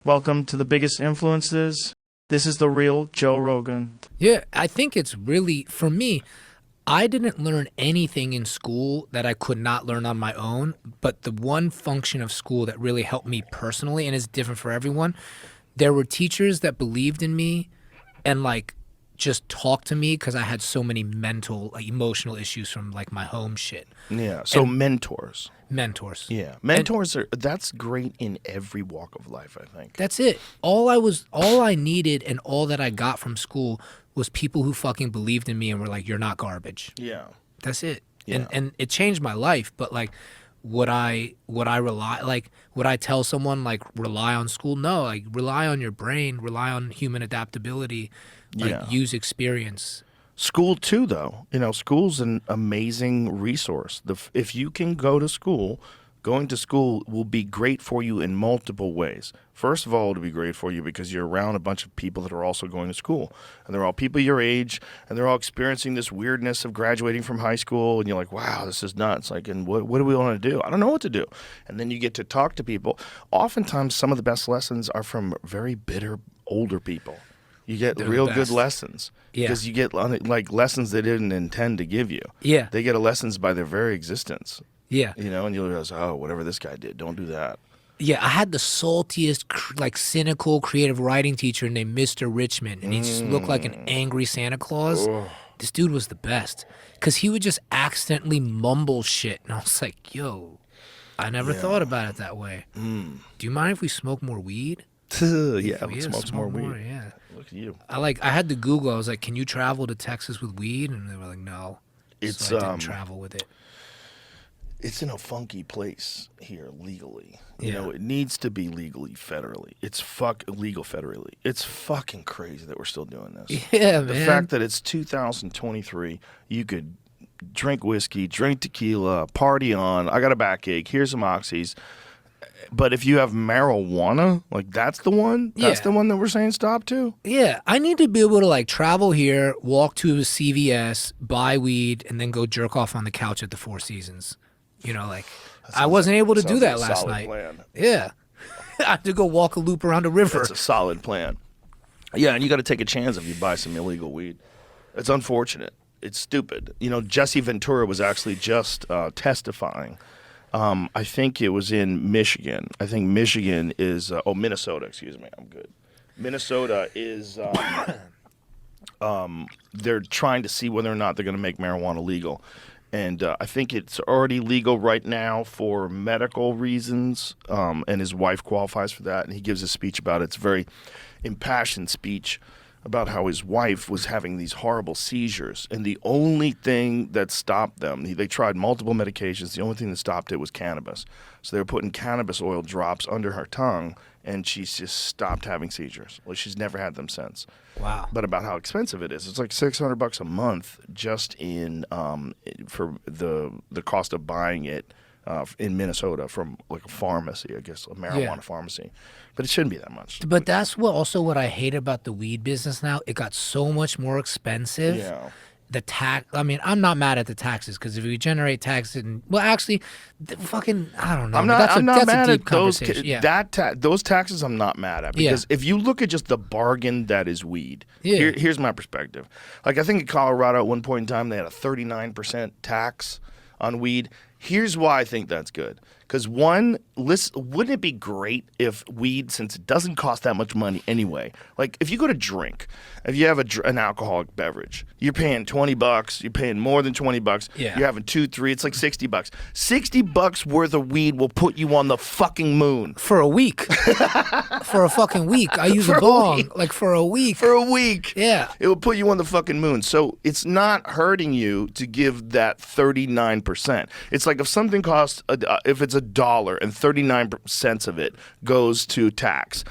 Welcome to the biggest influences. This is the real Joe Rogan. Yeah, I think it's really, for me, I didn't learn anything in school that I could not learn on my own, but the one function of school that really helped me personally, and is different for everyone, there were teachers that believed in me and like just talked to me because I had so many mental, like, emotional issues from like my home shit. Yeah, so mentors. Mentors. Yeah, mentors that's great in every walk of life, I think. That's it. All I needed and all that I got from school was people who fucking believed in me and were like, you're not garbage. Yeah. That's it. Yeah. And it changed my life, but like would I tell someone like rely on school? No, like rely on your brain, rely on human adaptability, like use experience. School too, though. You know, school's an amazing resource. If you can go to school, going to school will be great for you in multiple ways. First of all, it'll be great for you because you're around a bunch of people that are also going to school. And they're all people your age, and they're all experiencing this weirdness of graduating from high school, and you're like, wow, this is nuts. Like, and what do we want to do? I don't know what to do. And then you get to talk to people. Oftentimes, some of the best lessons are from very bitter older people. You get real good lessons because you get like lessons they didn't intend to give you. Yeah. They get lessons by their very existence. Yeah. You know, and you'll realize, oh, whatever this guy did, don't do that. Yeah, I had the saltiest, like cynical, creative writing teacher named Mr. Richmond, and he just looked like an angry Santa Claus. Oh. This dude was the best because he would just accidentally mumble shit, and I was like, yo, I never thought about it that way. Do you mind if we smoke more weed? Yeah, let's smoke some more weed. Yeah. Look at you. I had to Google. I was like, "Can you travel to Texas with weed?" And they were like, "No." So I didn't travel with it. It's in a funky place here legally. You know, it needs to be legally federally. It's legal federally. It's fucking crazy that we're still doing this. Yeah, the man. fact that it's 2023, you could drink whiskey, drink tequila, party on. I got a backache. Here's some oxys. But if you have marijuana, like that's the one? That's the one that we're saying stop to? Yeah, I need to be able to like travel here, walk to a CVS, buy weed, and then go jerk off on the couch at the Four Seasons. You know, like I wasn't able to do that last night. Plan. Yeah. I had to go walk a loop around a river. It's a solid plan. Yeah, and you got to take a chance if you buy some illegal weed. It's unfortunate. It's stupid. You know, Jesse Ventura was actually just testifying. I think it was in Michigan. I think Michigan is Minnesota. Excuse me. I'm good. Minnesota is they're trying to see whether or not they're going to make marijuana legal, and I think it's already legal right now for medical reasons. And his wife qualifies for that, and he gives a speech about it. It's a very impassioned speech about how his wife was having these horrible seizures, and the only thing that stopped them, they tried multiple medications, the only thing that stopped it was cannabis. So they were putting cannabis oil drops under her tongue, and she's just stopped having seizures. Well, she's never had them since. Wow. But about how expensive it is. It's like $600 a month just in for the cost of buying it in Minnesota from like a pharmacy, I guess, a marijuana pharmacy. But it shouldn't be that much. But that's what I hate about the weed business now. It got so much more expensive. Yeah. I mean, I'm not mad at the taxes because if we generate taxes, I don't know. I'm not mad a deep at those. conversation. Those taxes, I'm not mad at because if you look at just the bargain that is weed, here's my perspective. Like I think in Colorado at one point in time they had a 39% tax on weed. Here's why I think that's good. Because one, wouldn't it be great if weed, since it doesn't cost that much money anyway, like if you go to drink, if you have an alcoholic beverage, you're paying $20, you're paying more than $20, you're having 2, 3, it's like $60. $60 worth of weed will put you on the fucking moon. For a week. For a fucking week. I use a bong, like for a week. For a week. Yeah. It will put you on the fucking moon. So it's not hurting you to give that 39%. It's like if something costs, if it's $1 and 39 cents of it goes to tax.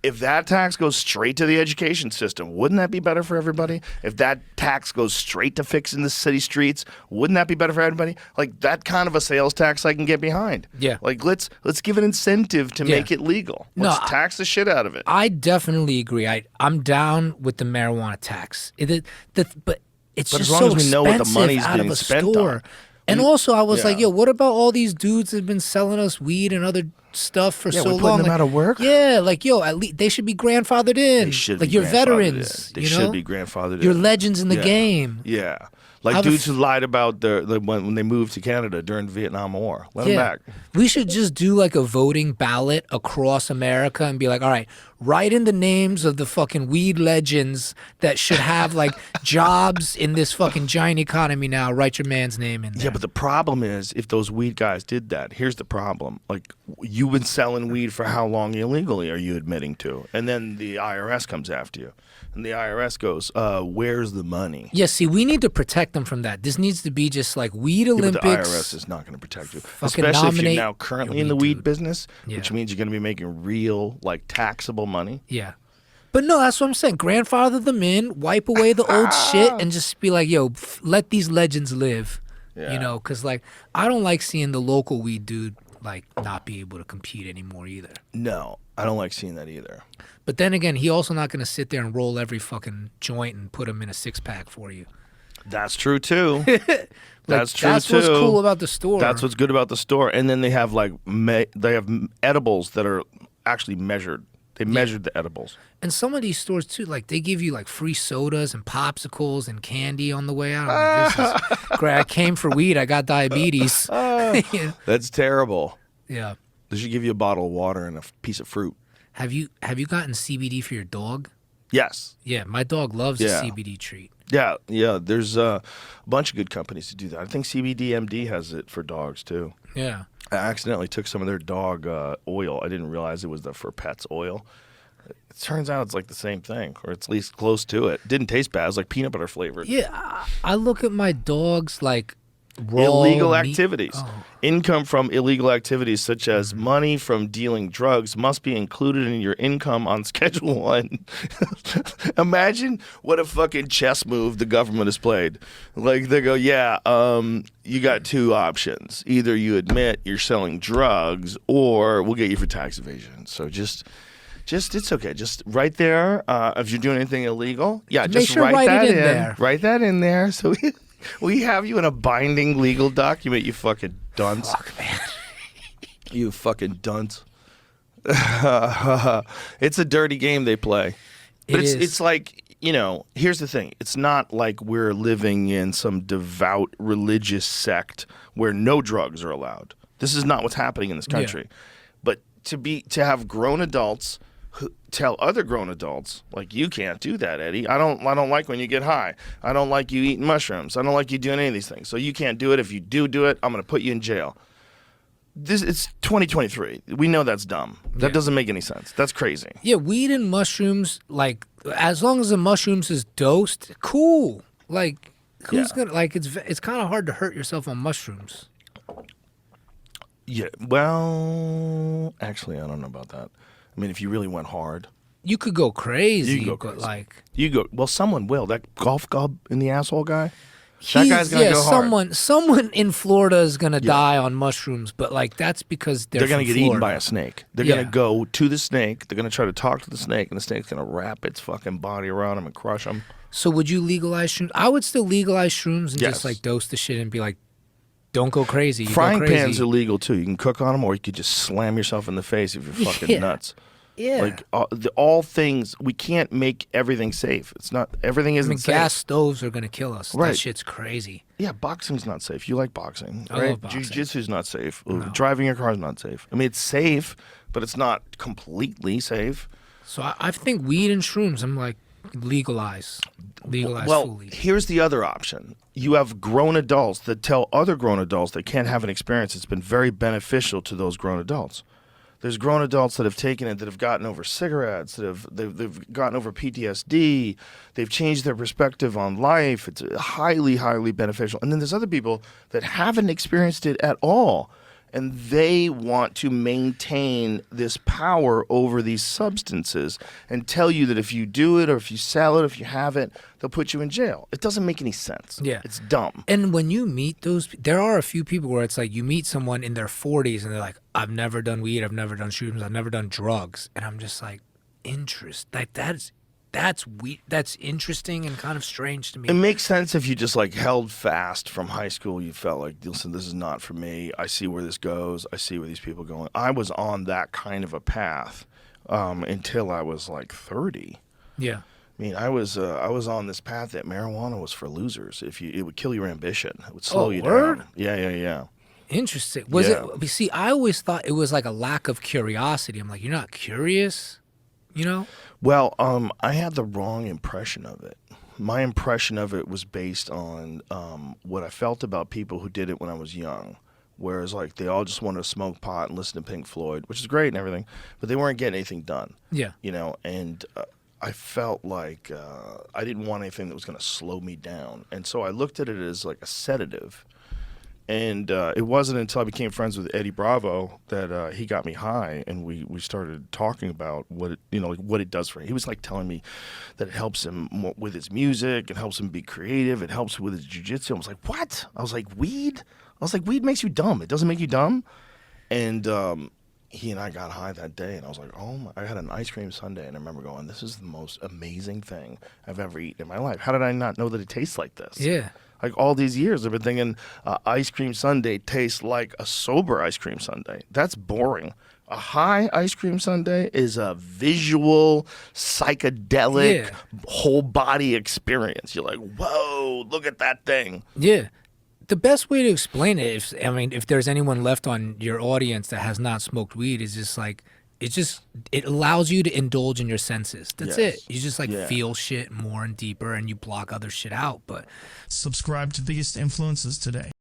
If that tax goes straight to the education system, wouldn't that be better for everybody? If that tax goes straight to fixing the city streets, wouldn't that be better for everybody? Like that kind of a sales tax I can get behind. Yeah. Like let's give an incentive to make it legal. Let's tax the shit out of it. I definitely agree. I'm down with the marijuana tax. But it's just as long so as we know what the money's out of being a spent store. on. And also, I was like, yo, what about all these dudes that have been selling us weed and other stuff for Yeah, so we're putting long. them out of work? Yeah, like, yo, at least they should be grandfathered in. They should like be you're grandfathered veterans. in. They you should know? be grandfathered You're in. legends in the Yeah. game. Yeah. Like I've- dudes who lied about when they moved to Canada during the Vietnam War. Let them back. We should just do like a voting ballot across America and be like, all right, write in the names of the fucking weed legends that should have like jobs in this fucking giant economy now. Write your man's name in there. Yeah, but the problem is if those weed guys did that, here's the problem. Like, you've been selling weed for how long illegally are you admitting to? And then the IRS comes after you. And the IRS goes, where's the money? Yeah, see, we need to protect them from that. This needs to be just like weed Yeah, Olympics. but the IRS is not going to protect you. Fucking Especially if you're nominate now currently your in the weed weed dude. business, Yeah. which means you're going to be making real, like, taxable money. Yeah. But no, that's what I'm saying. Grandfather them in, wipe away the old shit, and just be like, yo, let these legends live. Yeah. You know, because, like, I don't like seeing the local weed dude, like, not be able to compete anymore either. No, I don't like seeing that either. But then again, he also not going to sit there and roll every fucking joint and put them in a six-pack for you. That's true, too. That's true, That's too. what's cool about the store. That's what's good about the store. And then they have, like, they have edibles that are actually measured. They measured the edibles. And some of these stores, too, like, they give you, like, free sodas and popsicles and candy on the way out. I'm like, this is great. I came for weed. I got diabetes. Yeah. That's terrible. Yeah. They should give you a bottle of water and a piece of fruit. Have you gotten CBD for your dog? Yes. Yeah, my dog loves Yeah. a CBD treat. Yeah. There's a bunch of good companies to do that. I think CBDMD has it for dogs, too. Yeah. I accidentally took some of their dog oil. I didn't realize it was the for pets oil. It turns out it's like the same thing, or it's at least close to it. Didn't taste bad. It was like peanut butter flavored. Yeah, I look at my dog's, like, raw Illegal meat- activities. Oh. Income from illegal activities such as money from dealing drugs must be included in your income on Schedule 1. Imagine what a fucking chess move the government has played. Like, they go, you got two options. Either you admit you're selling drugs or we'll get you for tax evasion. So just it's okay. Just right there, if you're doing anything illegal, Make just sure write write that it in in. there. Write that in there. So we have you in a binding legal document, you fucking dunce. Fuck, man. You fucking dunce. It's a dirty game they play. But It is. it's like, here's the thing. It's not like we're living in some devout religious sect where no drugs are allowed. This is not what's happening in this country. But to have grown adults who tell other grown adults, like, you can't do that, Eddie. I don't like when you get high. I don't like you eating mushrooms. I don't like you doing any of these things. So you can't do it. If you do it, I'm going to put you in jail. It's 2023. We know that's dumb. That doesn't make any sense. That's crazy. Yeah, weed and mushrooms, like, as long as the mushrooms is dosed, cool. Like, who's gonna, like, it's kind of hard to hurt yourself on mushrooms. Yeah. Well, actually, I don't know about that. I mean, if you really went hard, You could go crazy, You could go but crazy. like, you go. Well, someone will. That golf club in the asshole guy. That guy's gonna go hard. someone in Florida is gonna die on mushrooms, but like that's because They're going gonna to get eaten by a snake. They're Yeah. gonna go to the snake. They're gonna try to talk to the snake, and the snake's gonna wrap its fucking body around him and crush him. So would you legalize shrooms? I would still legalize shrooms and Yes. just like dose the shit and be like, don't go crazy. You Frying go crazy. pans are legal too. You can cook on them, or you could just slam yourself in the face if you're fucking Yeah. nuts. Yeah. Like all things, we can't make everything safe. It's not everything I isn't mean, safe. gas stoves are gonna kill us. That Right. shit's crazy. Yeah, boxing's not safe. You like boxing, I right? love boxing. Jiu-jitsu's not safe. Driving your car is not safe. I mean, it's safe, but it's not completely safe. So I think weed and shrooms, I'm like, legalize Well, fully. here's the other option. You have grown adults that tell other grown adults they can't have an experience that's been very beneficial to those grown adults. There's grown adults that have taken it, that have gotten over cigarettes, they've gotten over PTSD, they've changed their perspective on life. It's highly, highly beneficial. And then there's other people that haven't experienced it at all, and they want to maintain this power over these substances and tell you that if you do it or if you sell it, if you have it, they'll put you in jail. It doesn't make any sense. Yeah. It's dumb. And when you meet there are a few people where it's like you meet someone in their 40s and they're like, I've never done weed, I've never done shrooms, I've never done drugs. And I'm just like, interest. Like, that's That's that's interesting and kind of strange to me. It makes sense if you just like held fast from high school. You felt like, listen, this is not for me. I see where this goes. I see where these people are going. I was on that kind of a path until I was like 30. Yeah. I mean, I was on this path that marijuana was for losers. It would kill your ambition. It would slow you word? down. Yeah. Interesting. Was Yeah. it? See, I always thought it was like a lack of curiosity. I'm like, you're not curious, you know? Well, I had the wrong impression of it. My impression of it was based on what I felt about people who did it when I was young. Whereas, like, they all just wanted to smoke pot and listen to Pink Floyd, which is great and everything, but they weren't getting anything done. Yeah. You know, and I felt like I didn't want anything that was going to slow me down. And so I looked at it as like a sedative. And it wasn't until I became friends with Eddie Bravo that he got me high, and we started talking about what it does for him. He was like telling me that it helps him with his music, it helps him be creative, it helps with his jiu-jitsu. I was like, what? I was like, weed? I was like, weed makes you dumb. It doesn't make you dumb. And he and I got high that day, and I was like, I had an ice cream sundae, and I remember going, this is the most amazing thing I've ever eaten in my life. How did I not know that it tastes like this? Yeah. Like all these years, I've been thinking ice cream sundae tastes like a sober ice cream sundae. That's boring. A high ice cream sundae is a visual, psychedelic, whole body experience. You're like, whoa, look at that thing. Yeah. The best way to explain it, if there's anyone left on your audience that has not smoked weed, is just like, it allows you to indulge in your senses. That's it. You just feel shit more and deeper, and you block other shit out. But Subscribe to Biggest Influences today.